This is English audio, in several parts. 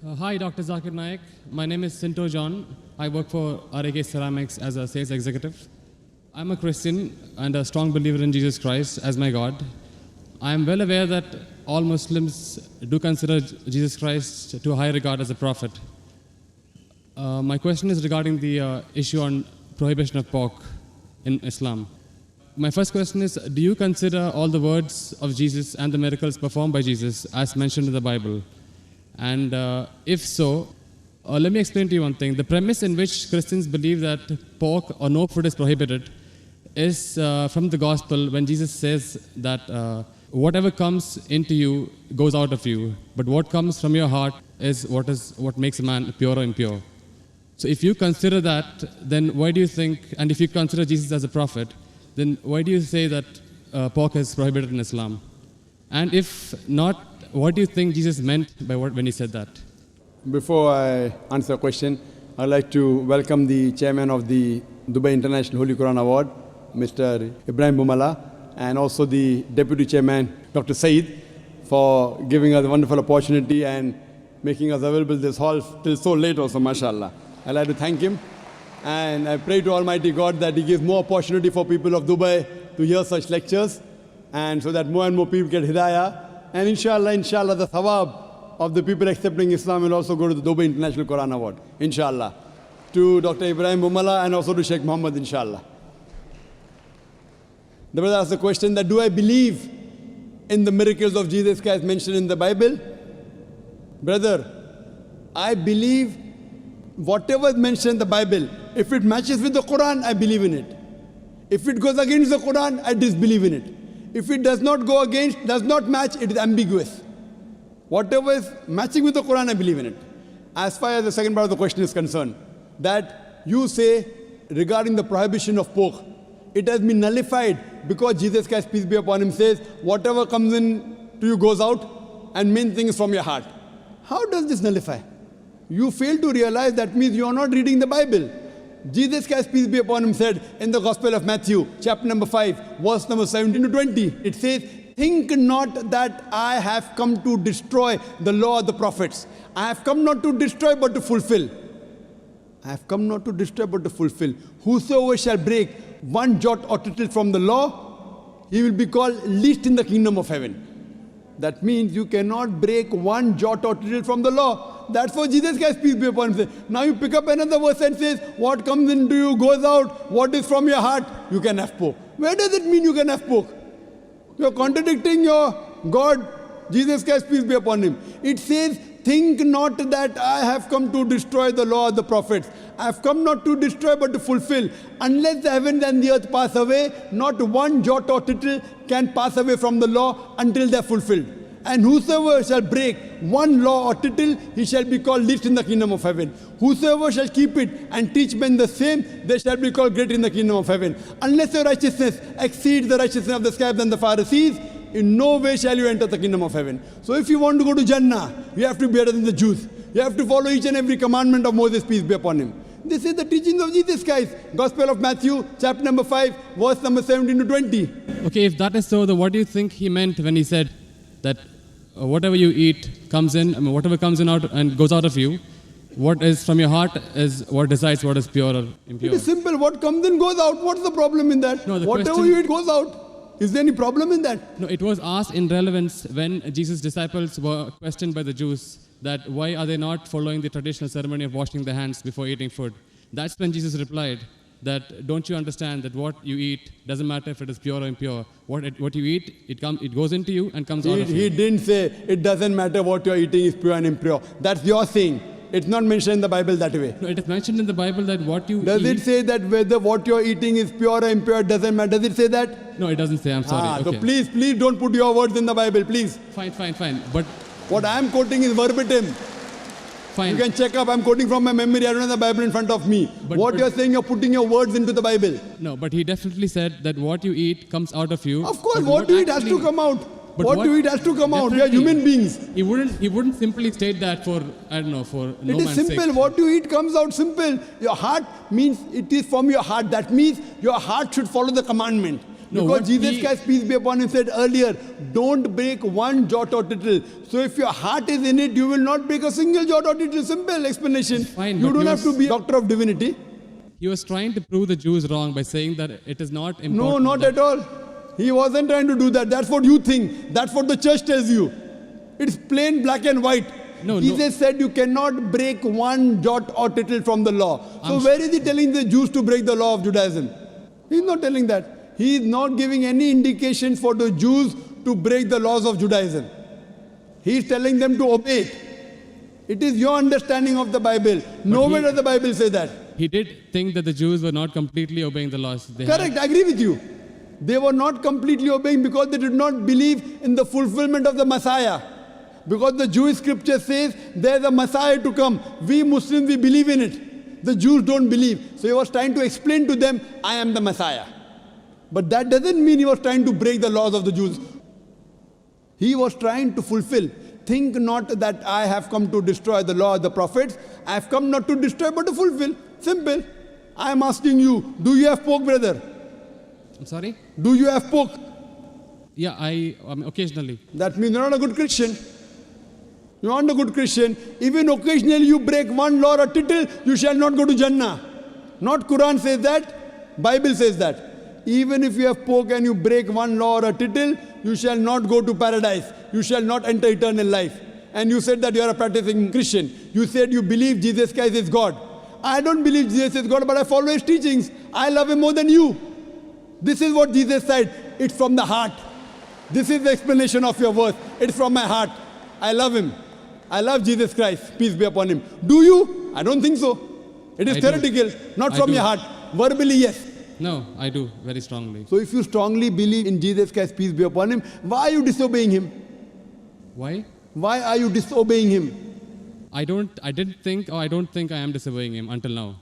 Hi, Dr. Zakir Naik. My name is Sinto John. I work for RAK Ceramics as a sales executive. I'm a Christian and a strong believer in Jesus Christ as my God. I am well aware that all Muslims do consider Jesus Christ to a high regard as a prophet. My question is regarding the issue on prohibition of pork in Islam. My first question is, do you consider all the words of Jesus and the miracles performed by Jesus as mentioned in the Bible? And if so, let me explain to you one thing. The premise in which Christians believe that pork or no food is prohibited is from the gospel when Jesus says that whatever comes into you goes out of you, but what comes from your heart is what makes a man pure or impure. So if you consider that, then why do you think, and if you consider Jesus as a prophet, then why do you say that pork is prohibited in Islam? And if not, what do you think Jesus meant by when he said that? Before I answer the question, I'd like to welcome the chairman of the Dubai International Holy Quran Award, Mr. Ibrahim Bumala, and also the deputy chairman, Dr. Saeed, for giving us a wonderful opportunity and making us available this hall till so late also, mashallah. I'd like to thank him. And I pray to Almighty God that He gives more opportunity for people of Dubai to hear such lectures, and so that more and more people get hidayah. And inshallah, the thawab of the people accepting Islam will also go to the Dubai International Quran Award, inshallah. To Dr. Ibrahim Bumala and also to Sheikh Muhammad, inshallah. The brother asked the question that, do I believe in the miracles of Jesus Christ mentioned in the Bible? Brother, I believe whatever is mentioned in the Bible, if it matches with the Quran, I believe in it. If it goes against the Quran, I disbelieve in it. If it does not go against, does not match, it is ambiguous. Whatever is matching with the Quran, I believe in it. As far as the second part of the question is concerned, that you say regarding the prohibition of pork, it has been nullified because Jesus Christ, peace be upon him, says, whatever comes in to you goes out, and main thing is from your heart. How does this nullify? You fail to realize that means you are not reading the Bible. Jesus Christ, peace be upon him, said in the Gospel of Matthew, chapter number 5, verse number 17 to 20, it says, think not that I have come to destroy the law of the prophets. I have come not to destroy but to fulfill. I have come not to destroy but to fulfill. Whosoever shall break one jot or tittle from the law, he will be called least in the kingdom of heaven. That means you cannot break one jot or tittle from the law. That's what Jesus Christ, peace be upon him, says. Now you pick up another verse and says, what comes into you goes out, what is from your heart, you can have pork. Where does it mean you can have pork? You are contradicting your God, Jesus Christ, peace be upon him. It says, think not that I have come to destroy the law of the prophets. I have come not to destroy but to fulfill. Unless the heavens and the earth pass away, not one jot or tittle can pass away from the law until they are fulfilled. And whosoever shall break one law or tittle, he shall be called least in the kingdom of heaven. Whosoever shall keep it and teach men the same, they shall be called great in the kingdom of heaven. Unless your righteousness exceeds the righteousness of the scribes and the Pharisees, in no way shall you enter the kingdom of heaven. So if you want to go to Jannah, you have to be better than the Jews. You have to follow each and every commandment of Moses, peace be upon him. This is the teachings of Jesus Christ. Gospel of Matthew, chapter number 5, verse number 17 to 20. Okay, if that is so, then what do you think he meant when he said that whatever you eat comes in, whatever comes in out and goes out of you, what is from your heart is what decides what is pure or impure? It is simple. What comes in goes out. What's the problem in that? No, whatever you eat goes out. Is there any problem in that? No, it was asked in relevance when Jesus' disciples were questioned by the Jews that why are they not following the traditional ceremony of washing their hands before eating food. That's when Jesus replied that don't you understand that what you eat doesn't matter if it is pure or impure. What you eat, it goes into you and comes out of you. He didn't say it doesn't matter what you're eating is pure and impure. That's your saying. It's not mentioned in the Bible that way. No, it is mentioned in the Bible that what you Does eat... it say that whether what you're eating is pure or impure doesn't matter? Does it say that? No, it doesn't say. I'm sorry. Okay. So please don't put your words in the Bible, please. Fine. But what I am quoting is verbatim. Fine. You can check up. I'm quoting from my memory. I don't have the Bible in front of me. But you're saying, you're putting your words into the Bible. No, but he definitely said that what you eat comes out of you. Of course, what you eat has to come out. But what you eat has to come out. We are human beings. He wouldn't simply state that for, I don't know, for no man's sake. It is simple. What you eat comes out simple. Your heart means it is from your heart. That means your heart should follow the commandment. No, Because what Jesus he- Christ, peace be upon him, said earlier, don't break one jot or tittle. So if your heart is in it, you will not break a single jot or tittle. Simple explanation. Fine, You but don't he have to was- be a doctor of divinity. He was trying to prove the Jews wrong by saying that it is not important. No, not that- at all. He wasn't trying to do that. That's what you think. That's what the church tells you. It's plain black and white. No, Jesus said you cannot break one jot or tittle from the law. So I'm where is he telling the Jews to break the law of Judaism? He's not telling that. He is not giving any indication for the Jews to break the laws of Judaism. He is telling them to obey it. It is your understanding of the Bible. Nowhere does the Bible say that. He did think that the Jews were not completely obeying the laws. They had- Correct, I agree with you. They were not completely obeying because they did not believe in the fulfillment of the Messiah. Because the Jewish scripture says there's a Messiah to come. We Muslims, we believe in it. The Jews don't believe. So he was trying to explain to them, I am the Messiah. But that doesn't mean he was trying to break the laws of the Jews. He was trying to fulfill. Think not that I have come to destroy the law of the prophets. I have come not to destroy but to fulfill. Simple. I am asking you, do you have pork, brother? I'm sorry? Do you have pork? Yeah, occasionally. That means you're not a good Christian. You're not a good Christian. Even occasionally you break one law or tittle, you shall not go to Jannah. Not Quran says that, Bible says that. Even if you have pork and you break one law or a tittle, you shall not go to paradise. You shall not enter eternal life. And you said that you are a practicing Christian. You said you believe Jesus Christ is God. I don't believe Jesus is God, but I follow his teachings. I love him more than you. This is what Jesus said. It's from the heart. This is the explanation of your verse. It's from my heart. I love him. I love Jesus Christ. Peace be upon him. Do you? I don't think so. It is I do. theoretical, not I from do. your heart. Verbally, yes. No, I do, very strongly. So if you strongly believe in Jesus Christ, peace be upon him, why are you disobeying him? Why? Why are you disobeying him? I don't think I am disobeying him until now.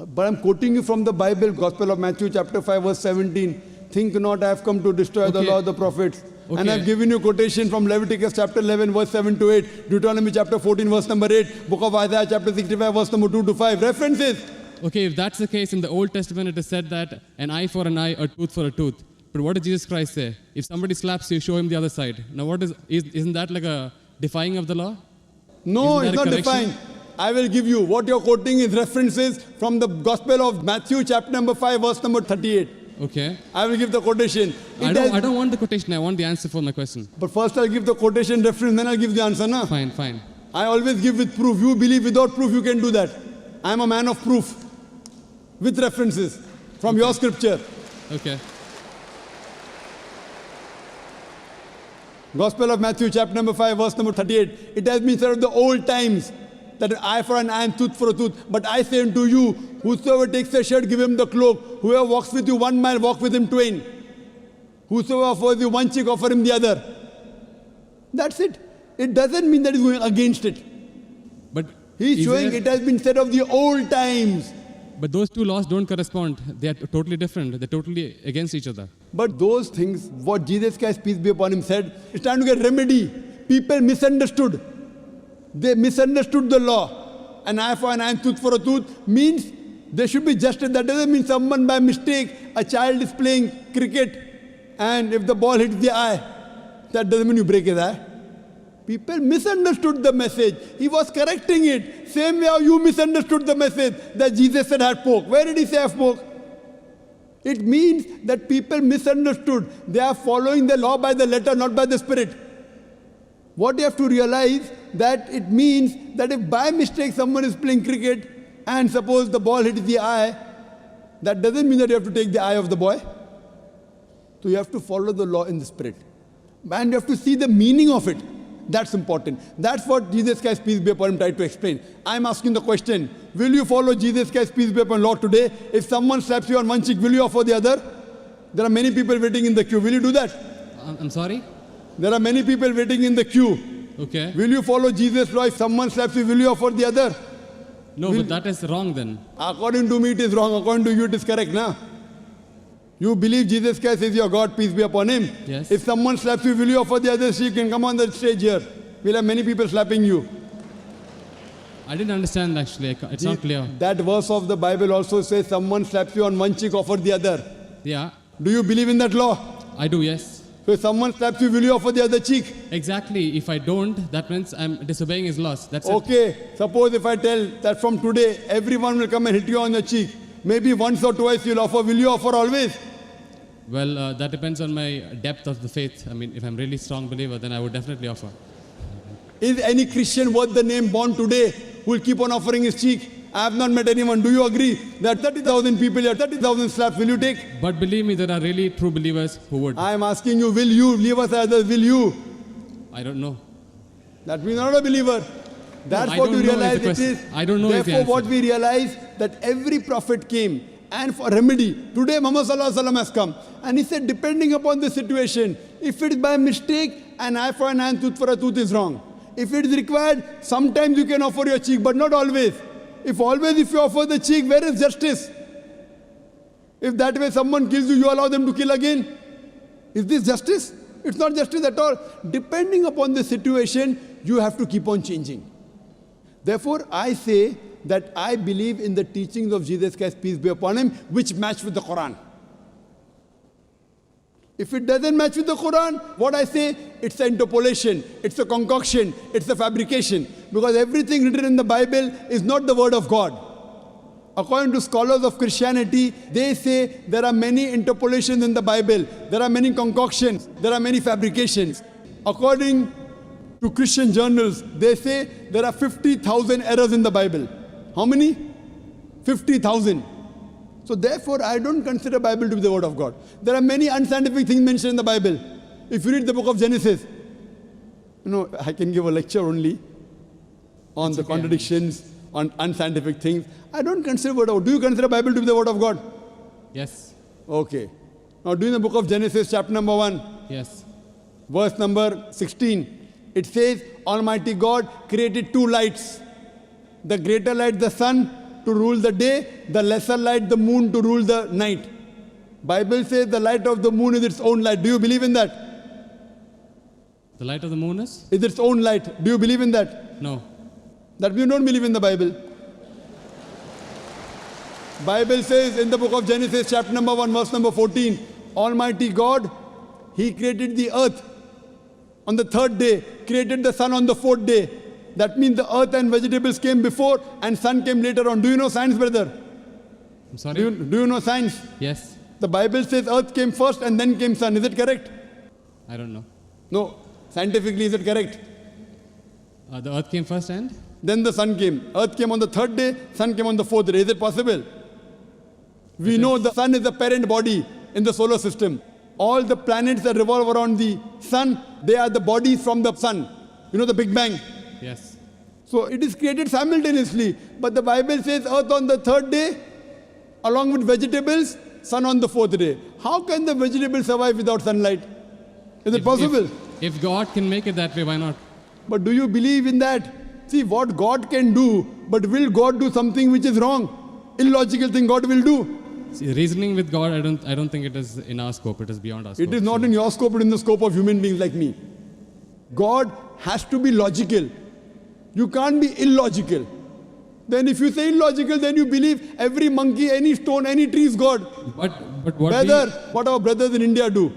But I'm quoting you from the Bible, Gospel of Matthew chapter 5 verse 17. Think not I have come to destroy the Okay. law of the prophets. And Okay. I've given you quotation from Leviticus chapter 11 verse 7 to 8, Deuteronomy chapter 14 verse number 8, book of Isaiah chapter 65 verse number 2 to 5. References. Okay, if that's the case, in the Old Testament it is said that an eye for an eye, a tooth for a tooth. But what did Jesus Christ say? If somebody slaps you, show him the other side. Now isn't that like a defying of the law? No, Isn't it's that not a correction? defined. I will give you. What you're quoting is references from the Gospel of Matthew chapter number 5 verse number 38. Okay. I will give the quotation. I don't want the quotation, I want the answer for my question. But first I'll give the quotation reference, then I'll give the answer. Na? Fine. I always give with proof. You believe without proof, you can do that. I am a man of proof. With references from your scripture. Okay. Gospel of Matthew chapter number 5 verse number 38. It has been said of the old times that an eye for an eye and tooth for a tooth. But I say unto you, whosoever takes a shirt, give him the cloak. Whoever walks with you 1 mile, walk with him twain. Whosoever offers you one cheek, offer him the other. That's it. It doesn't mean that he's going against it. But He's is showing there- it has been said of the old times. But those two laws don't correspond. They are totally different. They're totally against each other. But those things, what Jesus Christ, peace be upon him, said, it's time to get remedy. People misunderstood. They misunderstood the law. An eye for an eye and tooth for a tooth means there should be justice. That doesn't mean someone by mistake, a child is playing cricket and if the ball hits the eye, that doesn't mean you break his eye. People misunderstood the message. He was correcting it. Same way how you misunderstood the message that Jesus said had pork. Where did he say have pork? It means that people misunderstood. They are following the law by the letter, not by the spirit. What you have to realize that it means that if by mistake someone is playing cricket and suppose the ball hits the eye, that doesn't mean that you have to take the eye of the boy. So you have to follow the law in the spirit. And you have to see the meaning of it. That's important. That's what Jesus Christ, peace be upon him, tried to explain. I'm asking the question, will you follow Jesus Christ, peace be upon him, law today? If someone slaps you on one cheek, will you offer the other? There are many people waiting in the queue. Will you do that? I'm sorry? There are many people waiting in the queue. Okay. Will you follow Jesus' law? If someone slaps you, will you offer the other? No, but that is wrong then. According to me, it is wrong. According to you, it is correct, na? You believe Jesus Christ is your God, peace be upon him. Yes. If someone slaps you, will you offer the other? So you can come on the stage here. We'll have many people slapping you. I didn't understand actually. It's not clear. That verse of the Bible also says someone slaps you on one cheek, offer the other. Yeah. Do you believe in that law? I do, yes. So if someone slaps you, will you offer the other cheek? Exactly. If I don't, that means I'm disobeying his laws. That's it. Okay, suppose if I tell that from today, everyone will come and hit you on the cheek. Maybe once or twice you'll offer. Will you offer always? Well, that depends on my depth of the faith. I mean, if I'm really strong believer, then I would definitely offer. Is any Christian worth the name born today who will keep on offering his cheek? I have not met anyone. Do you agree that 30,000 people here, 30,000 slaps, will you take? But believe me, there are really true believers who would. I am asking you, will you? Leave us as others, will you? I don't know. That means not a believer. That's I what don't you know is realize the it question. is. I don't know is the Therefore, what answer. we realize that every prophet came and for remedy. Today, Muhammad Sallallahu Alaihi Wasallam has come. And he said, depending upon the situation, if it is by mistake, an eye for an eye, tooth for a tooth is wrong. If it is required, sometimes you can offer your cheek, but not always. If you offer the cheek, where is justice? If that way someone kills you, you allow them to kill again. Is this justice? It's not justice at all. Depending upon the situation, you have to keep on changing. Therefore, I say that I believe in the teachings of Jesus Christ, peace be upon him, which match with the Quran. If it doesn't match with the Quran, what I say, it's an interpolation, it's a concoction, it's a fabrication. Because everything written in the Bible is not the word of God. According to scholars of Christianity, they say there are many interpolations in the Bible, there are many concoctions, there are many fabrications. According to Christian journals, they say there are 50,000 errors in the Bible. How many? 50,000. So therefore, I don't consider Bible to be the word of God. There are many unscientific things mentioned in the Bible. If you read the book of Genesis, I can give a lecture only on the contradictions, on unscientific things. I don't consider word of God. Do you consider Bible to be the word of God? Yes. Okay. Now, do in the book of Genesis, chapter number 1, Yes. verse number 16, it says, Almighty God created two lights. The greater light, the sun, to rule the day, the lesser light, the moon, to rule the night. Bible says the light of the moon is its own light. Do you believe in that? The light of the moon is? Is its own light. Do you believe in that? No. That you don't believe in the Bible. Bible says in the book of Genesis, chapter number 1, verse number 14, Almighty God, He created the earth on the third day, created the sun on the fourth day. That means the earth and vegetables came before and sun came later on. Do you know science, brother? I'm sorry? Do you know science? Yes. The Bible says earth came first and then came sun. Is it correct? I don't know. No. Scientifically, is it correct? The earth came first and? Then the sun came. Earth came on the third day, sun came on the fourth day. Is it possible? We know the sun is the parent body in the solar system. All the planets that revolve around the sun, they are the bodies from the sun. You know the Big Bang? Yes. So it is created simultaneously. But the Bible says earth on the third day, along with vegetables, sun on the fourth day. How can the vegetables survive without sunlight? Is it possible? If God can make it that way, why not? But do you believe in that? See, what God can do, but will God do something which is wrong? Illogical thing God will do. See, reasoning with God, I don't think it is in our scope. It is beyond our scope. It is not in your scope, but in the scope of human beings like me. God has to be logical. You can't be illogical. Then if you say illogical, then you believe every monkey, any stone, any tree is God. But what Brother, what our brothers in India do,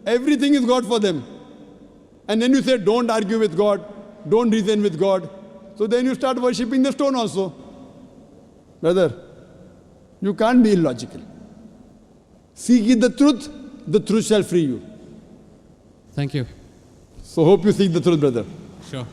everything is God for them. And then you say, don't argue with God, don't reason with God. So then you start worshipping the stone also. Brother, you can't be illogical. Seek ye the truth shall free you. Thank you. So hope you seek the truth, brother. Sure.